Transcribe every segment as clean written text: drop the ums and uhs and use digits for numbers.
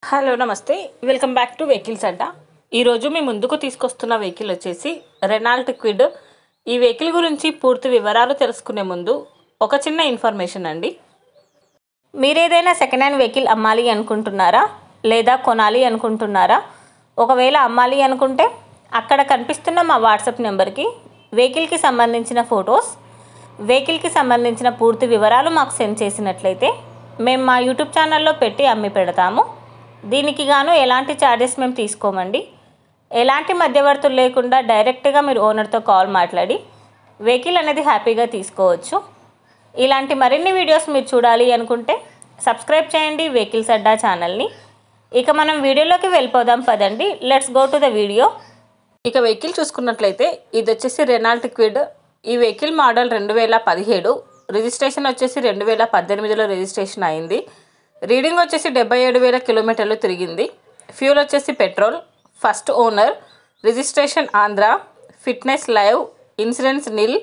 Hello నమస్తే welcome back to vehicles అడ్డా. ఈరోజు మీ ముందుకు తీసుకొస్తున్న వెహికల్ వచ్చేసి రెనాల్ట్ క్విడ్. ఈ వెహికల్ గురించి పూర్తి వివరాలు తెలుసుకునే ముందు ఒక చిన్న ఇన్ఫర్మేషన్ అండి. మీరు ఏదైనా సెకండ్ హ్యాండ్ వెహికల్ అమ్మాలి అనుకుంటున్నారా లేదా కొనాలి అనుకుంటున్నారా? ఒకవేళ అమ్మాలి అనుకుంటే అక్కడ కనిపిస్తున్న మా వాట్సాప్ నెంబర్కి వెహికల్కి సంబంధించిన ఫొటోస్, వెహికల్కి సంబంధించిన పూర్తి వివరాలు మాకు సెండ్ చేసినట్లయితే మేము మా యూట్యూబ్ ఛానల్లో పెట్టి అమ్మి పెడతాము. దీనికి గాను ఎలాంటి ఛార్జెస్ మేము తీసుకోమండి. ఎలాంటి మధ్యవర్తులు లేకుండా డైరెక్ట్గా మీరు ఓనర్తో కాల్ మాట్లాడి వెహికల్ అనేది హ్యాపీగా తీసుకోవచ్చు. ఇలాంటి మరిన్ని వీడియోస్ మీరు చూడాలి అనుకుంటే సబ్స్క్రైబ్ చేయండి వెహికల్స్ అడ్డా ఛానల్ని. ఇక మనం వీడియోలోకి వెళ్ళిపోదాం పదండి. Let's go to the video. ఇక వెహికల్ చూసుకున్నట్లయితే ఇది వచ్చేసి రెనాల్ట్ క్విడ్. ఈ వెహికల్ మోడల్ 2017, రిజిస్ట్రేషన్ వచ్చేసి 2018లో రిజిస్ట్రేషన్ అయింది. రీడింగ్ వచ్చేసి 77,000 కిలోమీటర్లు తిరిగింది. ఫ్యూల్ వచ్చేసి petrol. First owner. Registration Andhra. Fitness live. Insurance nil.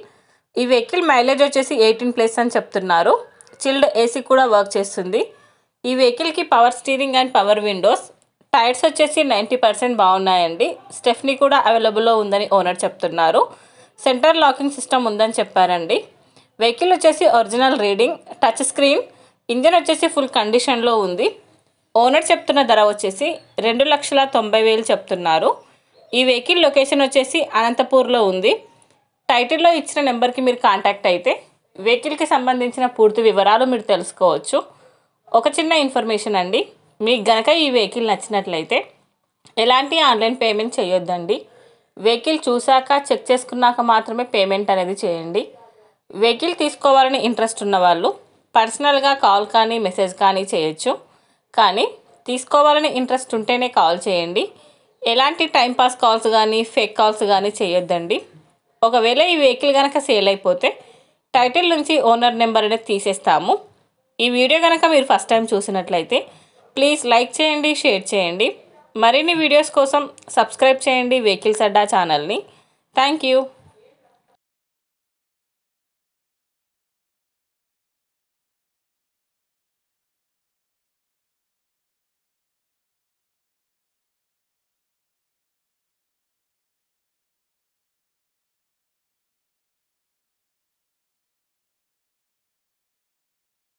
ఈ వెహికల్ మైలేజ్ వచ్చేసి 18+ అని చెప్తున్నారు. చిల్డ్ ఏసీ కూడా వర్క్ చేస్తుంది. ఈ వెహికల్కి power steering and power Windows. Tyres వచ్చేసి 90% బాగున్నాయండి. స్టెఫ్నీ కూడా అవైలబుల్లో ఉందని ఓనర్ చెప్తున్నారు. సెంటర్ లాకింగ్ సిస్టమ్ ఉందని చెప్పారండి. వెహికల్ వచ్చేసి original reading, touch screen. Engine వచ్చేసి ఫుల్ కండిషన్లో ఉంది. ఓనర్ చెప్తున్న ధర వచ్చేసి 2,90,000 చెప్తున్నారు. ఈ వెహికల్ లొకేషన్ వచ్చేసి అనంతపూర్లో ఉంది. టైటిల్లో ఇచ్చిన నెంబర్కి మీరు కాంటాక్ట్ అయితే వెహికల్కి సంబంధించిన పూర్తి వివరాలు మీరు తెలుసుకోవచ్చు. ఒక చిన్న ఇన్ఫర్మేషన్ అండి, మీకు గనక ఈ వెహికల్ నచ్చినట్లయితే ఎలాంటి ఆన్లైన్ పేమెంట్ చేయొద్దండి. వెహికల్ చూశాక చెక్ చేసుకున్నాక మాత్రమే పేమెంట్ అనేది చేయండి. వెహికల్ తీసుకోవాలని ఇంట్రెస్ట్ ఉన్నవాళ్ళు పర్సనల్గా కాల్ కానీ మెసేజ్ కానీ చేయొచ్చు. కానీ తీసుకోవాలని ఇంట్రెస్ట్ ఉంటేనే కాల్ చేయండి. ఎలాంటి టైంపాస్ కాల్స్ కానీ ఫేక్ కాల్స్ కానీ చేయొద్దండి. ఒకవేళ ఈ వెహికల్ కనుక సేల్ అయిపోతే టైటిల్ నుంచి ఓనర్ నెంబర్ అనేది తీసేస్తాము. ఈ వీడియో కనుక మీరు ఫస్ట్ టైం చూసినట్లయితే ప్లీజ్ లైక్ చేయండి, షేర్ చేయండి. మరిన్ని వీడియోస్ కోసం సబ్స్క్రైబ్ చేయండి వెహికల్స్ అడ్డా ఛానల్ని. Thank you.